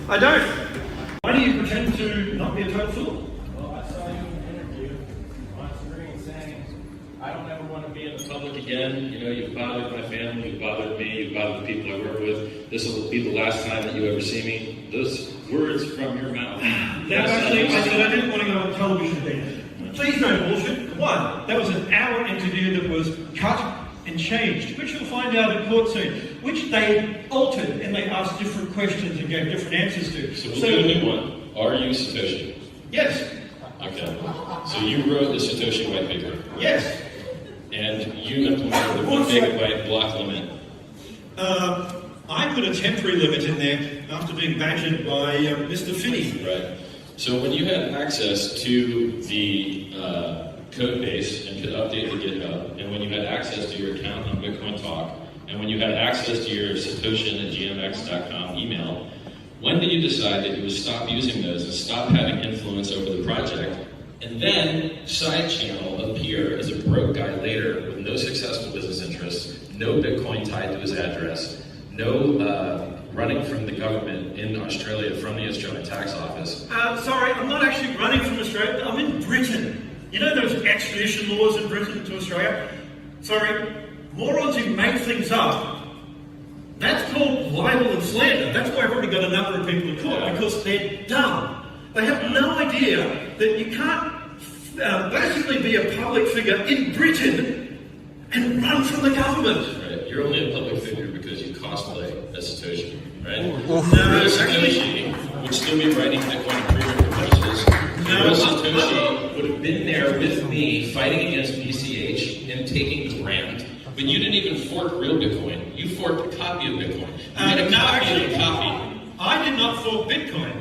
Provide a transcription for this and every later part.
I don't. Why do you pretend to not be a total fool? Well, I saw you in an interview on screen saying, I don't ever want to be in the public again. You know, you've bothered my family, you've bothered me, you've bothered the people I work with. This will be the last time that you ever see me. Those words from your mouth. Now, actually, I said I didn't want to go on television then. Please don't bullshit. One, that was an hour interview that was cut and changed, which you'll find out in court soon, which they altered and they asked different questions and gave different answers to. So we'll do a new one. Are you Satoshi? Yes. Okay. So you wrote the Satoshi white paper. Yes. And you implemented the 1 megabyte block limit. I put a temporary limit in there after being badgered by Mr. Finney. Right. So when you had access to the code base and could update the GitHub, and when you had access to your account on Bitcoin Talk, and when you had access to your Satoshi@gmx.com email, when did you decide that you would stop using those and stop having influence over the project, and then side channel appear as a broke guy later with no successful business interests, no Bitcoin tied to his address, no running from the government in Australia from the Australian tax office? Sorry, I'm not actually running from Australia. I'm in Britain. You know those extradition laws in Britain to Australia? Sorry, morons who make things up. That's called libel and slander. That's why I've already got a number of people in court, because they're dumb. They have no idea that you can't basically be a public figure in Britain and run from the government. Right. You're only a public figure because you cosplay as Satoshi, right? No, Real Satoshi would still be writing Bitcoin improvement proposals. Real Satoshi would have been there with me fighting against BCH and taking the brand. But you didn't even fork real Bitcoin. You forked a copy of Bitcoin. You made a copy of a copy. I did not fork Bitcoin.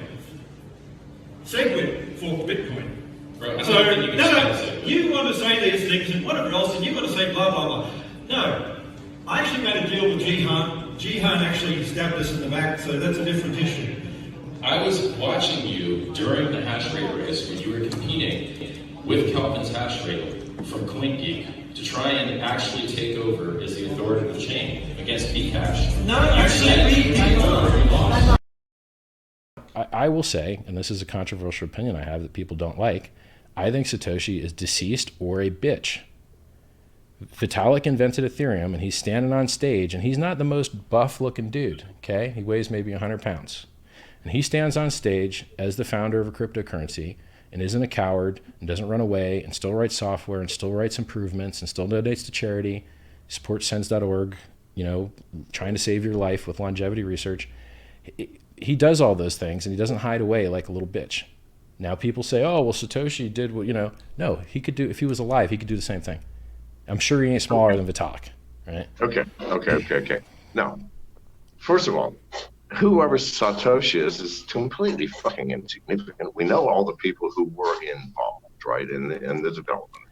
Segwit forked Bitcoin. Right. So, no, you want to say these things and whatever else, and you want to say blah, blah, blah. No, I actually made a deal with Jihan. Jihan actually stabbed us in the back, so that's a different issue. I was watching you during the hash rate race when you were competing with Calvin's hash rate from CoinGeek to try and actually take over as the authoritative chain against Bcash. No, actually, I will say, and this is a controversial opinion I have that people don't like, I think Satoshi is deceased or a bitch. Vitalik invented Ethereum, and he's standing on stage, and he's not the most buff-looking dude, okay? He weighs maybe 100 pounds. And he stands on stage as the founder of a cryptocurrency and isn't a coward and doesn't run away and still writes software and still writes improvements and still donates to charity, supports sens.org, you know, trying to save your life with longevity research. He does all those things, and he doesn't hide away like a little bitch. Now people say, oh, well, Satoshi did what, you know. No, he could do, if he was alive, he could do the same thing. I'm sure he ain't smaller than Vitalik, right? Okay. Now, first of all, whoever Satoshi is completely fucking insignificant. We know all the people who were involved, right, in the development.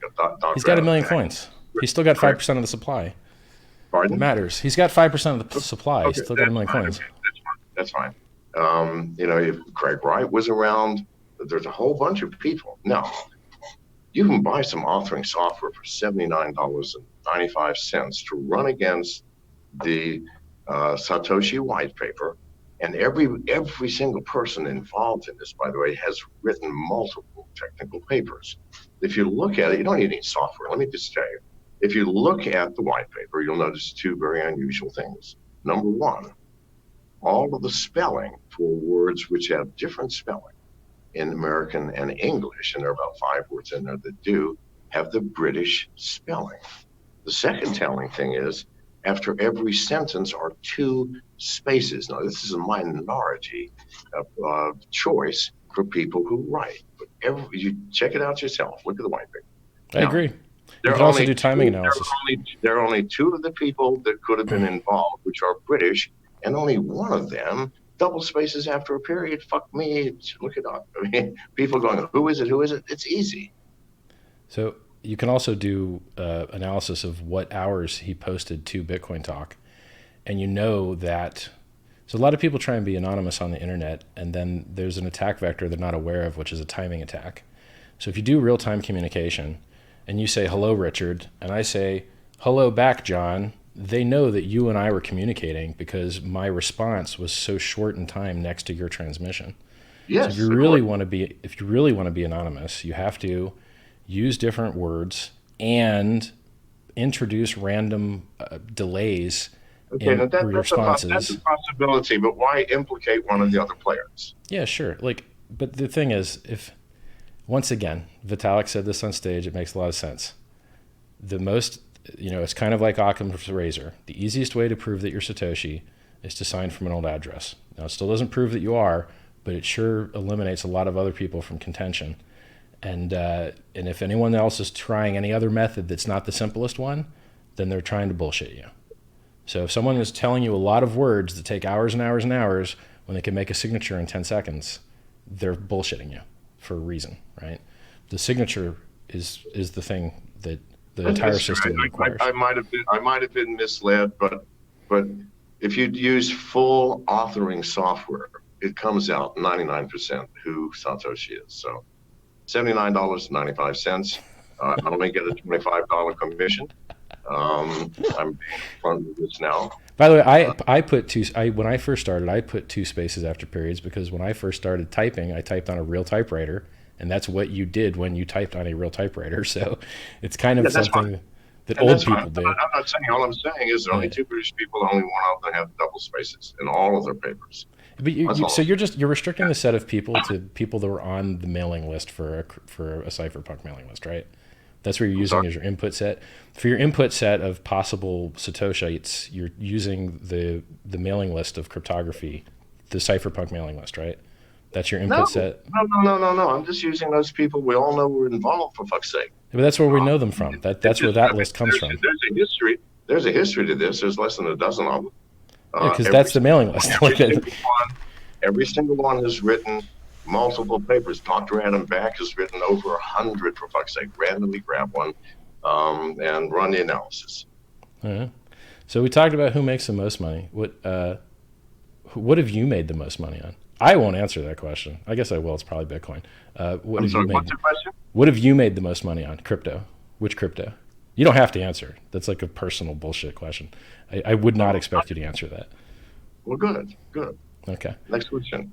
He's got 1 million coins. He's still got 5% of the supply. Pardon? It matters. He's got 5% of the supply. He's still got 1 million coins. Okay, that's fine. You know, if Craig Wright was around, there's a whole bunch of people. Now, you can buy some authoring software for $79.95 to run against the Satoshi white paper. And every single person involved in this, by the way, has written multiple technical papers. If you look at it, you don't need any software. Let me just tell you. If you look at the white paper, you'll notice two very unusual things. Number one, all of the spelling for words which have different spelling in American and English, and there are about 5 words in there that do, have the British spelling. The second telling thing is, after every sentence are 2 spaces. Now, this is a minority of choice for people who write. But you check it out yourself. Look at the white paper. I agree. You can also do timing analysis. There are only 2 of the people that could have been involved, which are British, and only one of them double spaces after a period. Fuck me. Look it up. I mean, people going, who is it? Who is it? It's easy. So you can also do analysis of what hours he posted to Bitcoin Talk. And you know that, so a lot of people try and be anonymous on the internet, and then there's an attack vector they're not aware of, which is a timing attack. So if you do real-time communication, and you say, hello, Richard, and I say, hello back, John, they know that you and I were communicating because my response was so short in time next to your transmission. Yes. So if you really want to be anonymous, you have to use different words and introduce random delays in your responses. That's a possibility, but why implicate one of the other players? Yeah, sure. But the thing is, once again, Vitalik said this on stage, it makes a lot of sense. It's kind of like Occam's razor. The easiest way to prove that you're Satoshi is to sign from an old address. Now, it still doesn't prove that you are, but it sure eliminates a lot of other people from contention. And if anyone else is trying any other method that's not the simplest one, then they're trying to bullshit you. So if someone is telling you a lot of words that take hours and hours and hours when they can make a signature in 10 seconds, they're bullshitting you for a reason, right? The signature is the thing that the entire system requires. I might have been misled, but if you use full authoring software, it comes out 99% who Satoshi is. So $79.95. I only get a $25 commission. I'm being front of this now. By the way, I put when I first started, I put 2 spaces after periods because when I first started typing, I typed on a real typewriter, and that's what you did when you typed on a real typewriter. So it's kind of something that old people do. I'm not saying. All I'm saying is there are only 2 British people, only one of them have double spaces in all of their papers. But you're restricting the set of people to people that were on the mailing list for a cypherpunk mailing list, right? That's what you're using as your input set. For your input set of possible Satoshites, you're using the mailing list of cryptography, the cypherpunk mailing list, right? That's your input set. No. I'm just using those people we all know were involved, for fuck's sake. But that's where we know them from. That's where that list comes from. There's a history to this. There's less than a dozen of them. Because that's the mailing list. Every single one has written multiple papers. Dr. Adam Back has written over 100, for fuck's sake. Randomly grab one and run the analysis. So we talked about who makes the most money. What have you made the most money on? I won't answer that question. I guess I will. It's probably Bitcoin. What's the question? What have you made the most money on? Crypto. Which crypto? You don't have to answer. That's like a personal bullshit question. I would not expect you to answer that. Well, good. Okay. Next question.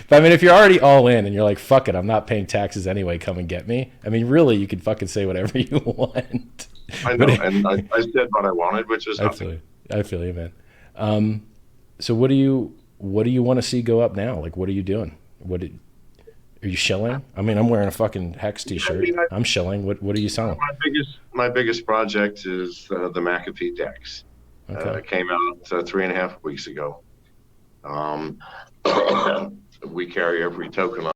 But I mean, if you're already all in and you're like, fuck it, I'm not paying taxes anyway, come and get me. I mean, really, you can fucking say whatever you want. I know, and I said what I wanted, which is nothing. I feel you, man. So what do you want to see go up now? Like, what are you doing? Are you shilling? I mean, I'm wearing a fucking Hex t-shirt. I'm shilling. What are you selling? My biggest project is the McAfee DEX. Okay. It came out 3.5 weeks ago. We carry every token